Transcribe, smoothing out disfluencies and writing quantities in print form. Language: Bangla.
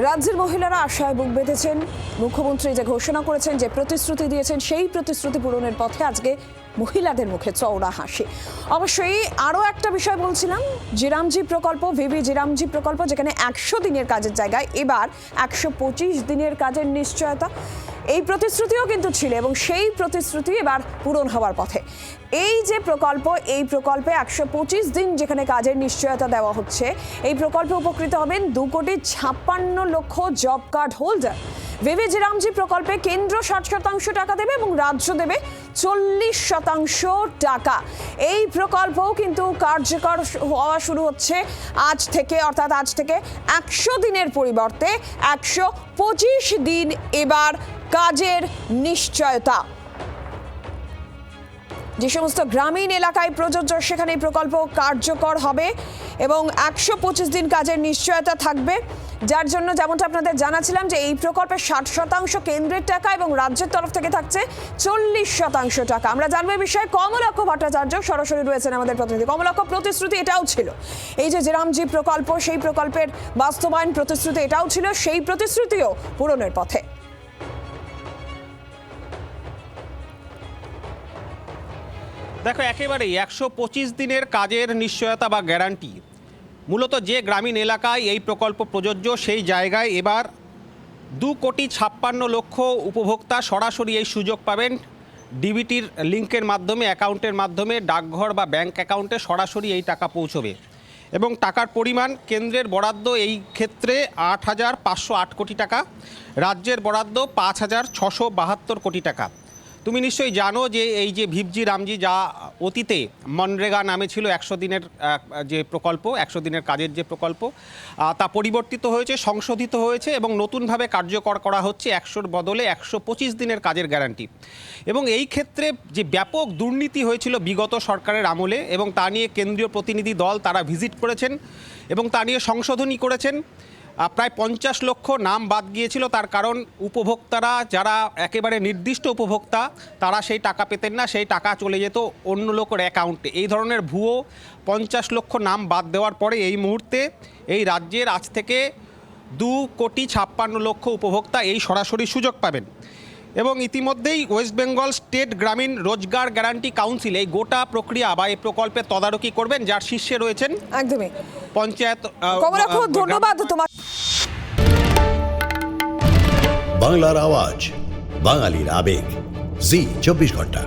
রাজ্যের মহিলারা আশায় বুক বেঁধেছেন। মুখ্যমন্ত্রী যে ঘোষণা করেছেন, যে প্রতিশ্রুতি দিয়েছেন, সেই প্রতিশ্রুতি পূরণের পথে আজকে মহিলাদের মুখে চওড়া হাসি। অবশ্যই আরও একটা বিষয় বলছিলাম, জিরামজি প্রকল্প, ভিভি জিরামজি প্রকল্প, যেখানে 100 দিনের কাজের জায়গায় এবার 125 দিনের কাজের নিশ্চয়তা। এই প্রতিশ্রুতিও কিন্তু ছিল এবং সেই প্রতিশ্রুতি এবার পূরণ হওয়ার পথে। এই যে প্রকল্প, এই প্রকল্পে 125 দিন যেখানে কাজের নিশ্চয়তা দেওয়া হচ্ছে, এই প্রকল্পে উপকৃত হবেন 2,56,00,000 জব কার্ড হোল্ডার। ভিভি জিরামজি প্রকল্পে কেন্দ্র 60% টাকা দেবে এবং রাজ্য দেবে 40% টাকা। এই প্রকল্পও কিন্তু কার্যকর হওয়া শুরু হচ্ছে আজ থেকে, অর্থাৎ আজ থেকে 100 দিনের পরিবর্তে 125 দিন এবার কাজের নিশ্চয়তা। যে সমস্ত গ্রামীণ এলাকায় প্রযোজ্য সেখানে এই প্রকল্প কার্যকর হবে এবং 125 দিন কাজের নিশ্চয়তা থাকবে, যার জন্য যেমনটা আপনাদের জানাছিলাম যে এই প্রকল্পে 60% কেন্দ্রের টাকা এবং রাজ্যের তরফ থেকে থাকছে 40% টাকা। আমরা জানবো এই বিষয়ে কমলাক্ষ ভট্টাচার্য সরাসরি রয়েছেন আমাদের প্রতিনিধি। কমলাক্ষ, প্রতিশ্রুতি এটাও ছিল, এই যে জিরামজি প্রকল্প, সেই প্রকল্পের বাস্তবায়ন প্রতিশ্রুতি এটাও ছিল, সেই প্রতিশ্রুতিও পূরণের পথে। দেখো, একেবারেই 125 দিনের কাজের নিশ্চয়তা বা গ্যারান্টি। মূলত যে গ্রামীণ এলাকায় এই প্রকল্প প্রযোজ্য সেই জায়গায় এবার 2,56,00,000 উপভোক্তা সরাসরি এই সুযোগ পাবেন। ডিবিটির লিঙ্কের মাধ্যমে, অ্যাকাউন্টের মাধ্যমে, ডাকঘর বা ব্যাংক অ্যাকাউন্টে সরাসরি এই টাকা পৌঁছবে এবং টাকার পরিমাণ কেন্দ্রের বরাদ্দ এই ক্ষেত্রে 8,508 কোটি টাকা, রাজ্যের বরাদ্দ 5,672 কোটি টাকা। তুমি নিশ্চয়ই জানো যে এই যে ভিভজি রামজি, যা অতীতে মনরেগা নামে ছিল 100 দিনের যে প্রকল্প, 100 দিনের কাজের যে প্রকল্প, তা পরিবর্তিত হয়েছে, সংশোধিত হয়েছে এবং নতুনভাবে কার্যকর করা হচ্ছে 100-র বদলে 125 দিনের কাজের গ্যারান্টি। এবং এই ক্ষেত্রে যে ব্যাপক দুর্নীতি হয়েছিল বিগত সরকারের আমলে, এবং তা নিয়ে কেন্দ্রীয় প্রতিনিধি দল তারা ভিজিট করেছেন এবং তা নিয়ে সংশোধনী করেছেন। প্রায় 50 লক্ষ নাম বাদ গিয়েছিল, তার কারণ উপভোক্তারা যারা একেবারে নির্দিষ্ট উপভোক্তা তারা সেই টাকা পেতেন না, সেই টাকা চলে যেত অন্য লোকের অ্যাকাউন্টে। এই ধরনের ভুয়ো 50 লক্ষ নাম বাদ দেওয়ার পরে এই মুহূর্তে এই রাজ্যের আজ থেকে 2,56,00,000 উপভোক্তা এই সরাসরি সুযোগ পাবেন। এবং ইতিমধ্যেই ওয়েস্ট বেঙ্গল স্টেট গ্রামীণ রোজগার গ্যারান্টি কাউন্সিল এই গোটা প্রক্রিয়া বা এই প্রকল্পের তদারকি করবেন, যার শীর্ষে রয়েছেন একদমই পঞ্চায়েত। ধন্যবাদ তোমার। বাংলার আওয়াজ, বাঙালির আবেগ, জি 24 ঘন্টা।